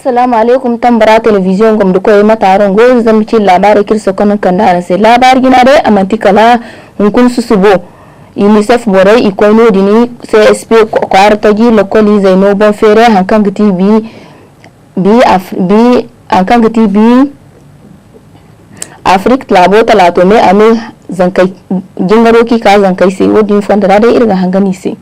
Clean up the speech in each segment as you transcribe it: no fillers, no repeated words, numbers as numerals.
Assalamu alaikum tambara television gom duko yi mataron go zam ci labarai kirsa konan kanda sai labar gina dai amantikala hunkun susubo UNICEF borai ikono dini CSP kwar tagi lokoli zaino bon fere hankan giti bi hankan giti bi Afrique labo talato me ame zankai jingaro ki ka zankai sai wodin fonda dai irga hangani sai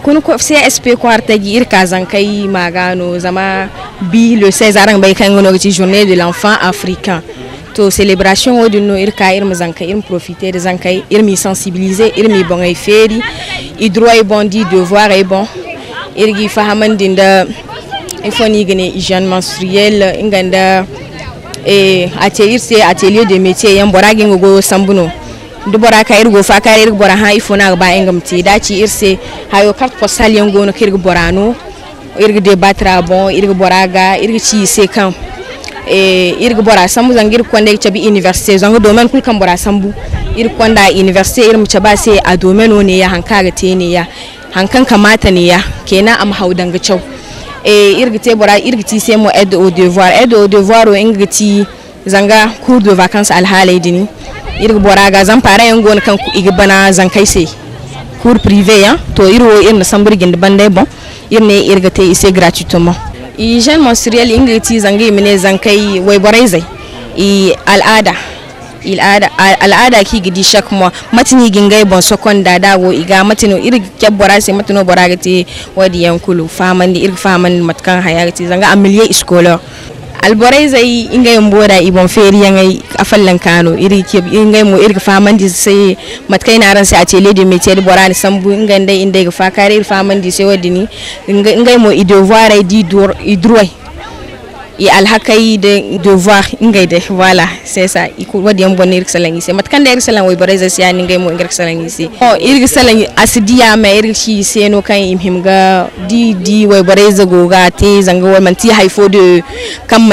kun ko CSP quarta gi irka zankai magano zama bi le 16 arang bay kan ngono ci journée de l'enfant africain to célébration odino irka irm zankai irm profiter de zankai irmi sensibiliser irmi bon ay feri i droit et bon dit devoir et bon irgi fahamandin da ifoni gene hygiène menstruelle inganda et atelier de métier yan boragi ngo sambuno du bora ka irgo fa ka irgo bora ha ifona ba engam ti daci irse hayo carte postale yango no kirgo borano irgo de batra bon irgo boraga irgo ci se kan irgo bora sambu zangir konde chabi université zango domaine kul kan bora sambu irgo konda université irmu chaba se a domaine ne ya hankaga te ne ya hankan kamata ne ya kenan am haudanga chaw irgo te bora irgo ti se mo aide au devoir o ingati zanga cours de vacances al halaydini irga boraga zan fara yan gon kan igi bana zan kai sai cours privé ya to irwo irna samburgin da bande bon irne irga te ise gratuitement i jeune menstruel ingati zangi mine zan kai wai borai zai i al'ada ki gidi chaque mois matini gingai bon seconda dago iga matino irga kebbora sai matino boraga te wadi yankulu famandi irga famandi matkan hayati zanga a milieu scolaire alborai zai ingai mbora ibon feri yangai afallan kano iri ke ingai mo irga famandi sai matkai na ran sai atelier de métier borani sambu ingai ndai indai ga fakare ir famandi sai wadini ingai mo devoir di droit et alhakai de devoir ingai de voilà c'est ça iku wadi am bonir salangi sai matkan da ir salan way borai zai sai ingai mo ingai salangi sai irga salangi asidiya ma irga shi sai no kan imhimga di way borai zagoga te zanga wal manti haifo de kam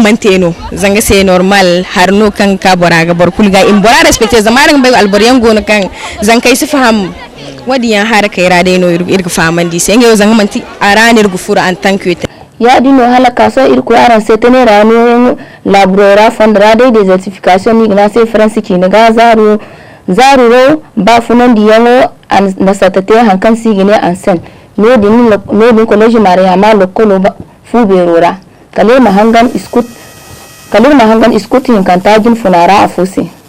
manteno zanga c'est normal harno kan ka boraga barkul ga in bora respecte zamarin bai alboriyan gona kan zankai su faham wadi yan har kai rade no irga famandi sai ngai zanga manti aranir gufura an tankweta ya dino halaka so irko aran sai tane rano laborora fondra de desertification ni na sai france ki naga zaro ba funan diyango an nasatate hankan sigine an sen no din college mariama lokolo fu berora kalima hangan iskut yin kantajin funara afuse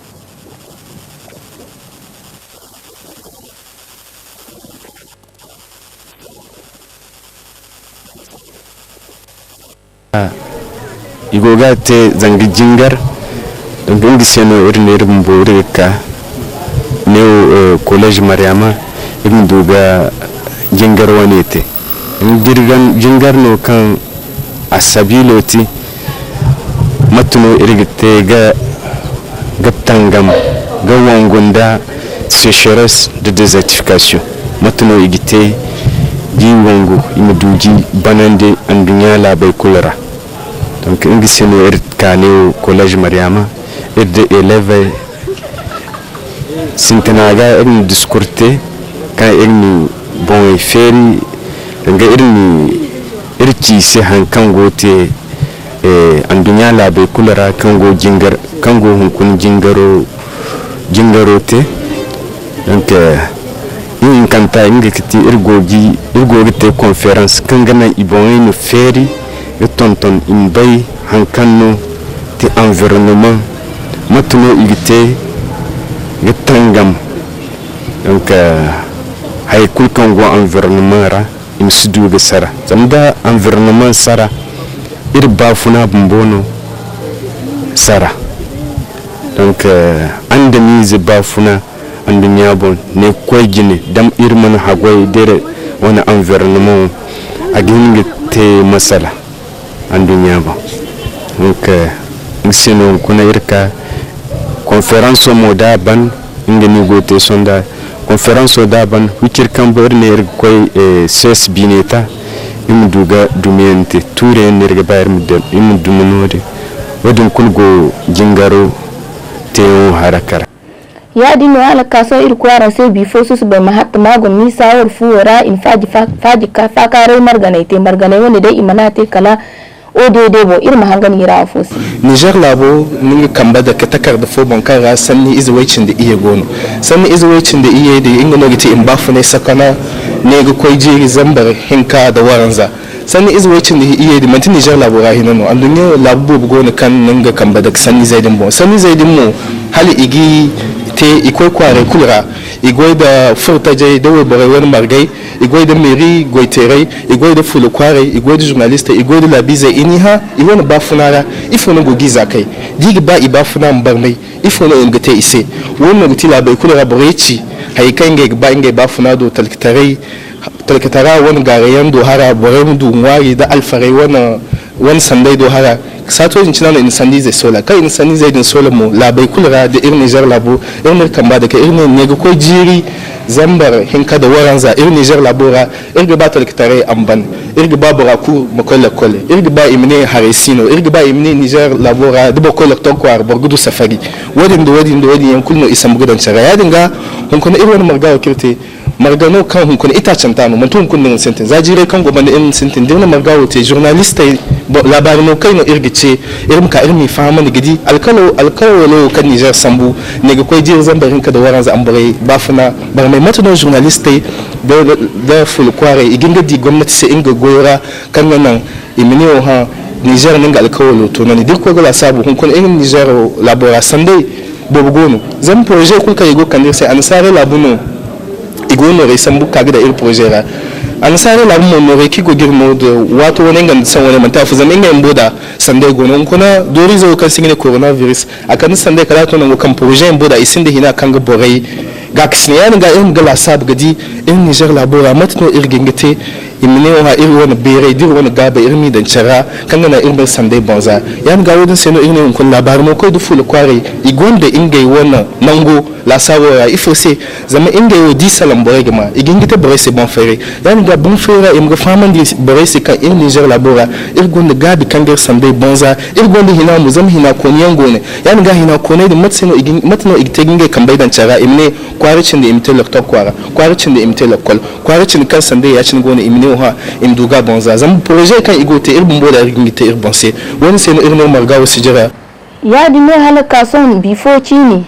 igoga te zangi jingar donc indi seno ordinaire mbore ka neo college mariama ibn duga jingar wanete dirgan jingar no kan asabiloti matuno irgite ga tangam ga wangunda sécheresse de désertification matuno igite di wangu imuduji banande andunya la bay kolera donc ingi seno kane collège mariama et de élèves sintanaga en discourté quand en bon feri nga irci se hankan gote andunya la bay kolera kango jingar kango hunkun jingaro te donc in kanta inga kiti irgogi te conférence kangana ibon no feri e tonton in bay hankanno te environnement matuno igite getangam donc hay kulkango environnement ra imsidu be sara zamda environnement sara irba funa bombono sara donc andamize ba funa andunya bon ne koygine dam irman hagoy dere wana environnement aginge te masala andunya bon donc insino kuna irka conférence moda ban ingeni gote sonda conférence oda ban wikir kambor ne koy ses bineta imduga dumente toure nerga bayr mudem imdumunode wadum kulgo jingaro teo harakara ya dino ala kaso ir kwara sai bifo su bai mahatta magon ni sawar fuwara in faji ka fakare marganai wani dai imanate kala o dede bo ir mahangani ra fosi Niger labo ninga kamba da katakar da fo bankara sanni izwaicin da iya gono sanni izwaicin da iya da inga nogiti in bafu ne sakana ne ga koi jiri zambar hinka da waranza sanni izwaicin da iya da mantin Niger labo rahinano an dunya labo gono kan ninga kamba da sanni zaidin bo sanni zaidin mo hali igi te ikoi kware kulra igoi da furta jai da webare wani margai igoi da meri goitere igoi da fulu kware igoi da journaliste igoi da labize iniha iwana bafunara ifona gogiza kai digi ba ibafuna mbarnai ifona ngate ise wonna gutila bai kulra bareci haikan ga ba inga bafuna do talkatara wani garayan do hara boren du ngwari da alfarai wani sandai do hara sato in cinana in sandi zai sola kai in sandi zai din sola mu labai kulra da irin Niger labo irin kamba da kai irin ne ga ko jiri zambar hinka da waranza irin Niger labora irin ba talkatare amban irin ba buraku makolla kolle irin ba imne haresino irin ba imne Niger labora da bakolla tonkwar borgudu safari wadin yankulno isam gudan chara ya dinga hun kuna irin margawa kirte margano kan hun kuna itacen tano mutum kunnin sentin zajire kan goban da irin sentin dinna margawo te journaliste labarin no kai no irgice irin ka irin mi fama ni gidi alkalo kan Niger sambu ne ga koi jir zambarin ka da waran za ambare bafuna bar mai matunan journaliste da fulkware iginga di gwamnati sai inga goyora kan nan imini ha Niger ninga alkalo to nan dir ko gala sabu hun kun irin Niger labora sandai bobugono zan projet kun kai go kan sai an sare labuno igono re sambu kaga da irin projet ra an sare la mun no ki go girmo da wato wani ngan san wani manta fu zaman ngan boda sande gono kuna dori zo kan singine coronavirus akan sande kala to nan kan projet boda isin da hina kan ga borai ga kisne yan ga irin gala sab gadi in Niger labora matno irgingite imne wa iri wani bere dir wani gaba irmi dan cara kan na irin sande bonza yan ga wodin seno irin kun labar mo ko du fulu kware igonde ingay wona nango la sawora ifo se zama ingay wo disalam boregma igingite bore se bon frère yan ga bon frère im ga famandi bore se kan in Niger labora irgonde gabi kanger sande bonza irgonde hina mu zam hina ko nyangone yan ga hina ko ne de matseno matno igteginge kan baydan cara imne kwaricin da imte lokto kwaricin da imte lokol kwaricin kan sande ya cin gone imne ha imduga bonza zam projet kan igote irbun boda irgingite irbonse woni seno irno margawo sijira ya dine halaka son bifo chini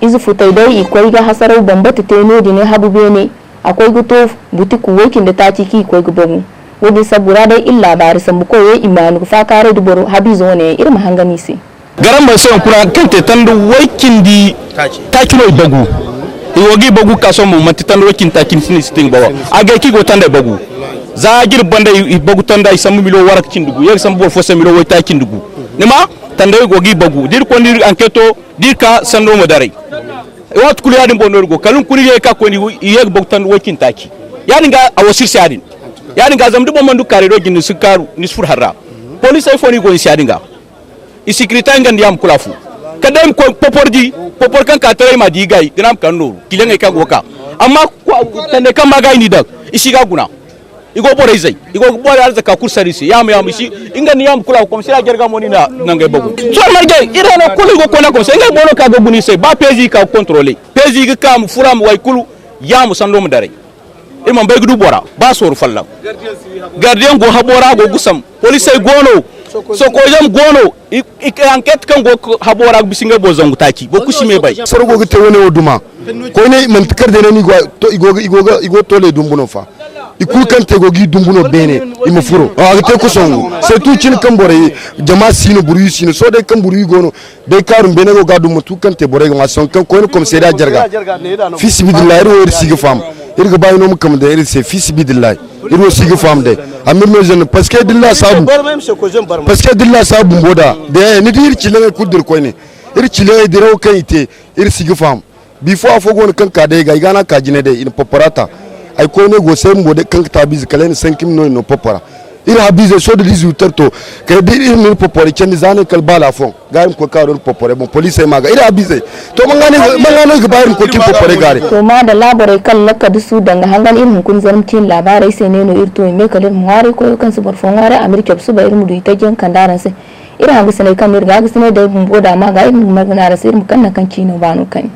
izu futai dai ikwai ga hasarar bambata teno dine habube ne akwai guto butiku wokin da ta ciki ikwai gubagu wani sabura dai illa bari sambu koye imanu fa kare duboro habizo ne irma hangani se garan ba son kura kante tandu wokin di takino bagu iwogi bagu kaso mu matitan wokin takin sini sting bawa aga ki go tanda bagu za gir banda bagu tanda isamu milo warak cindugu yer sambu fo samilo woy takin dugu nima tanda gogi bagu dir ko dir enquête dir ka sando mo dare wat kuli adin bonor go kalun kuli ye ka ko ni yeg bagu tan wokin taki yani nga awosir siadin yani nga zamdu bomandu kare do gin sukaru ni sfur harra police ay foni go siadinga isikirita ngandi am kulafu kadam ko popor kan ka tare ma digai gram kan no kilenga ka goka amma tande kan magai ni dag isiga guna igo bore zai igo bore arzaka kursari si yam shi inga ni yam kula ko sira gerga moni na nangai bagu so marge irana kulu go kona ko sai ngai bono ka go buni sai ba peji ka contrôler peji ga kam furam way kulu yam sando mu dare imam bay gudu bora ba sor fallam gardien go habora go gusam police gono so ko jam gono enquête kan go habora bisinga bo zangu taki bo kushime bay sorgo gite woni oduma ko ne man karde ne ni go to igo tole dumbuno fa ikul kan te go gi dumbuno bene imo furo te ko songu c'est tout cin kan bore jama sino buru sino so de kan buru gono de karum bene go gadu mutu kan te bore ma son kan ko ne comme c'est da jarga fils bidillahi ro sigi fam irga bayno mu kam de ir c'est fils bidillahi iro sigi fam de amir no jeune parce que dilla sabu mboda de ni dir chile kudir ko ne ir chile diraw kan ite ir sigi fam before afogo kan ka de ga igana ka jine de in poporata ay ko ne go sai mbode kan ta bizi kalen 5 millions no popora ir habize so de 18 to ke de ir ni popore chen zane kal bala fon gaim ko ka don popore bon police maga ir habize to mangane ga bayar ko kin popore gare to ma da labare kan lakka dusu danga hangan irin kun zarmcin labarai sai ne no irto me kalin muware ko kan su barfon ware america su ba irin mudu ita gen kan daran sai irin hanga sanai kan irga ga sanai da bumbo da ma ga irin magana sai irin kan kan kino banu kan